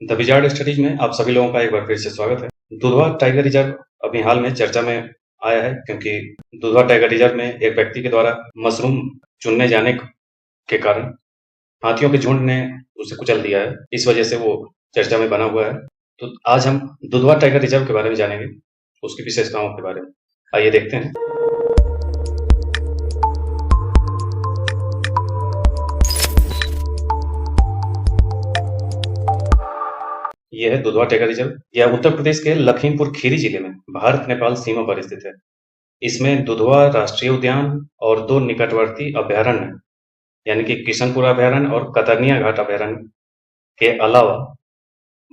The wizard studies में आप सभी लोगों का एक बार फिर से स्वागत है। दुधवा टाइगर रिजर्व अभी हाल में चर्चा में आया है क्योंकि दुधवा टाइगर रिजर्व में एक व्यक्ति के द्वारा मशरूम चुनने जाने के कारण हाथियों के झुंड ने उसे कुचल दिया है। इस वजह से वो चर्चा में बना हुआ है। तो आज हम दुधवा टाइगर रिजर्व के बारे में जानेंगे, उसकी विशेषताओं के बारे में। आइए देखते हैं। यह है दुधवा टाइगर रिजर्व। यह उत्तर प्रदेश के लखीमपुर खीरी जिले में भारत नेपाल सीमा पर स्थित है। इसमें दुधवा राष्ट्रीय उद्यान और 2 निकटवर्ती अभयारण्य यानी कि किशनपुर अभयारण्य और कतरनिया घाट अभयारण्य के अलावा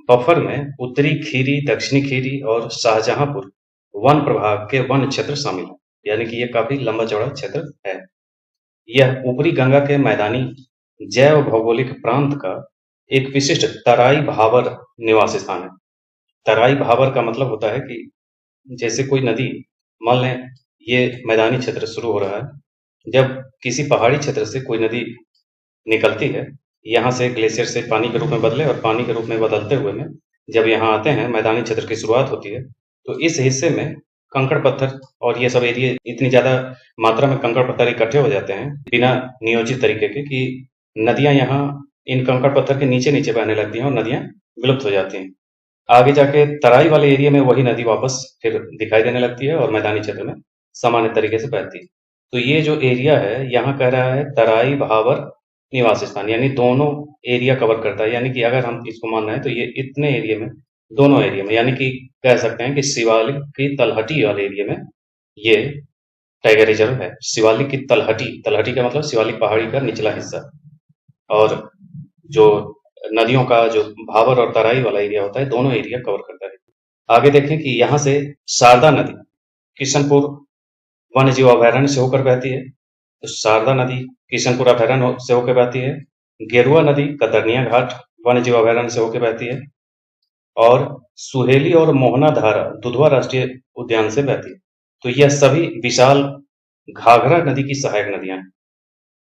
बफर में उत्तरी खीरी, दक्षिणी खीरी और शाहजहांपुर वन प्रभाग के वन क्षेत्र शामिल है, यानी कि यह काफी लंबा चौड़ा क्षेत्र है। यह ऊपरी गंगा के मैदानी जैव भौगोलिक प्रांत का एक विशिष्ट तराई भावर निवास स्थान है। तराई भावर का मतलब होता है कि जैसे कोई नदी, मान लें ये मैदानी क्षेत्र शुरू हो रहा है, जब किसी पहाड़ी क्षेत्र से कोई नदी निकलती है, यहाँ से ग्लेशियर से पानी के रूप में बदले और पानी के रूप में बदलते हुए में जब यहाँ आते हैं, मैदानी क्षेत्र की शुरुआत होती है, तो इस हिस्से में कंकड़ पत्थर और ये सब एरिया इतनी ज्यादा मात्रा में कंकड़ पत्थर इकट्ठे हो जाते हैं बिना नियोजित तरीके के कि नदियां यहाँ इन कंकड़ पत्थर के नीचे नीचे बहने लगती हैं और नदियां विलुप्त हो जाती हैं। आगे जाके तराई वाले एरिया में वही नदी वापस फिर दिखाई देने लगती है और मैदानी क्षेत्र में सामान्य तरीके से बहती है। तो ये जो एरिया है, यहाँ कह रहा है तराई भावर निवास स्थान, यानी दोनों एरिया कवर करता है। यानी कि अगर हम इसको मानना है तो ये इतने एरिया में, दोनों एरिया में, यानी कि कह सकते हैं कि शिवालिक की तलहटी वाले एरिया में ये टाइगर रिजर्व है। शिवालिक की तलहटी, तलहटी का मतलब शिवालिक पहाड़ी का निचला हिस्सा, और जो नदियों का जो भावर और तराई वाला एरिया होता है, दोनों एरिया कवर करता है। आगे देखें कि यहाँ से शारदा नदी किशनपुर वन्य जीव अभयारण्य से होकर बहती है। तो शारदा नदी किशनपुर अभयारण्य से होकर बहती है। गेरुआ नदी कतरनिया घाट वन्य जीव अभयारण्य से होकर बहती है और सुहेली और मोहना धारा दुधवा राष्ट्रीय उद्यान से बहती है। तो यह सभी विशाल घाघरा नदी की सहायक नदियां हैं।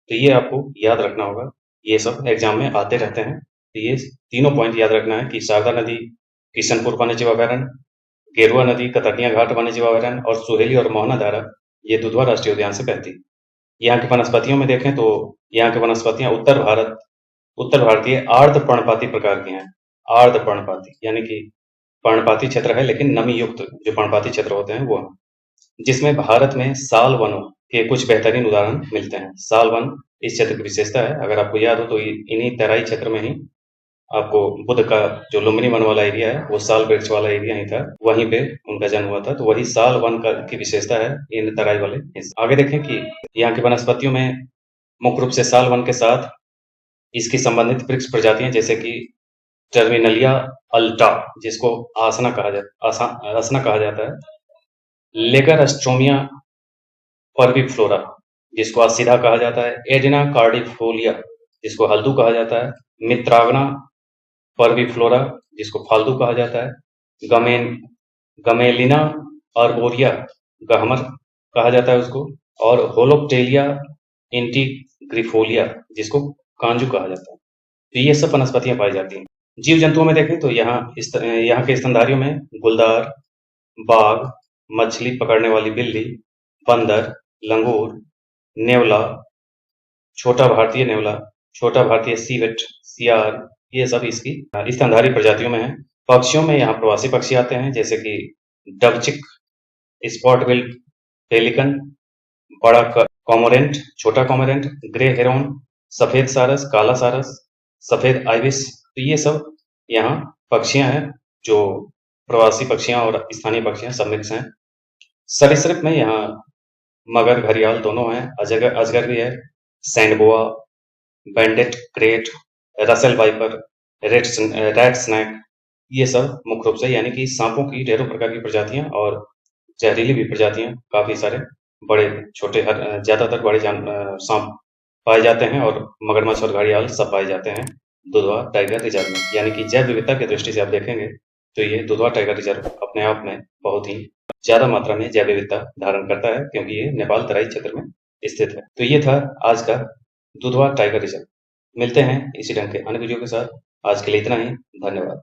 तो ये आपको याद रखना होगा, ये सब एग्जाम में आते रहते हैं। तो ये तीनों पॉइंट याद रखना है कि शारदा नदी किशनपुर वन्य जीव अभयारण्य, गेरुआ नदी कतरनिया घाट वन्य जीव अभयारण्य और सुहेली और मोहना धारा ये दुधवा राष्ट्रीय उद्यान से बहती है। यहाँ की वनस्पतियों में देखें तो यहाँ की वनस्पतियां उत्तर भारतीय आर्द्र पर्णपाती प्रकार की हैं। आर्द्र पर्णपाती यानी कि पर्णपाती क्षेत्र है लेकिन नमी युक्त जो पर्णपाती क्षेत्र होते हैं वो हैं, जिसमें भारत में साल वनों के कुछ बेहतरीन उदाहरण मिलते हैं। साल वन इस क्षेत्र की विशेषता है। अगर आपको याद हो तो इन्हीं तराई क्षेत्र में ही आपको बुद्ध का जो लुम्बिनी वन वाला एरिया है, वो साल वृक्ष वाला एरिया ही था, वहीं पे उनका जन्म हुआ था। तो वही साल वन की विशेषता है इन तराई वाले हिस्से। आगे देखें कि यहाँ की वनस्पतियों में मुख्य रूप से साल वन के साथ इसकी संबंधित वृक्ष प्रजातियां जैसे कि टर्मिनलिया अल्टा, जिसको आसना कहा जाता है, लेगरस्ट्रोमिया पर्विफ्लोरा, जिसको आसिधा कहा जाता है, एडिना कार्डिफोलिया, जिसको हल्दू कहा जाता है, मित्रागना पर्विफ्लोरा, जिसको फाल्दू कहा जाता है, गमेलिना अर्बोरिया, गहमर कहा जाता है उसको, और होलोप्टेलिया इंटीग्रिफोलिया, जिसको कांजू कहा जाता है। तो ये सब वनस्पतियां पाई जाती हैं। जीव जंतुओं में देखें तो यहाँ के स्तनधारियों में गुलदार, बाघ, मछली पकड़ने वाली बिल्ली, बंदर, लंगूर, नेवला, छोटा भारतीय नेवला, छोटा भारतीय सीवेट, सियार, ये सब इसकी स्तनधारी प्रजातियों में है। पक्षियों में यहाँ प्रवासी पक्षी आते हैं जैसे कि डबचिक, स्पॉट बिल्ड पेलिकन, बड़ा कॉमोरेंट, छोटा कॉमोरेंट, ग्रे हेरोन, सफेद सारस, काला सारस, सफेद आइबिस। तो ये सब यहाँ पक्षियां हैं जो प्रवासी पक्षियां और स्थानीय पक्षियां सब मिक्स हैं। सरीसृप में यहाँ मगर, घड़ियाल दोनों हैं, अजगर भी है, sand boa, banded krait, Russell viper, red snake, ये सब मुख्य रूप से, यानी कि सांपों की ढेरों प्रकार की प्रजातियां और जहरीली भी प्रजातियां, काफी सारे बड़े छोटे ज्यादातर बड़े सांप पाए जाते हैं और मगरमच्छ और घड़ियाल सब पाए जाते हैं दुधवा टाइगर रिजर्व में। यानी कि जैव विविधता की दृष्टि से आप देखेंगे तो ये दुधवा टाइगर रिजर्व अपने आप में बहुत ही ज्यादा मात्रा में जैव विविधता धारण करता है क्योंकि ये नेपाल तराई क्षेत्र में स्थित है। तो ये था आज का दुधवा टाइगर रिजर्व। मिलते हैं इसी ढंग के अन्य वीडियो के साथ। आज के लिए इतना ही। धन्यवाद।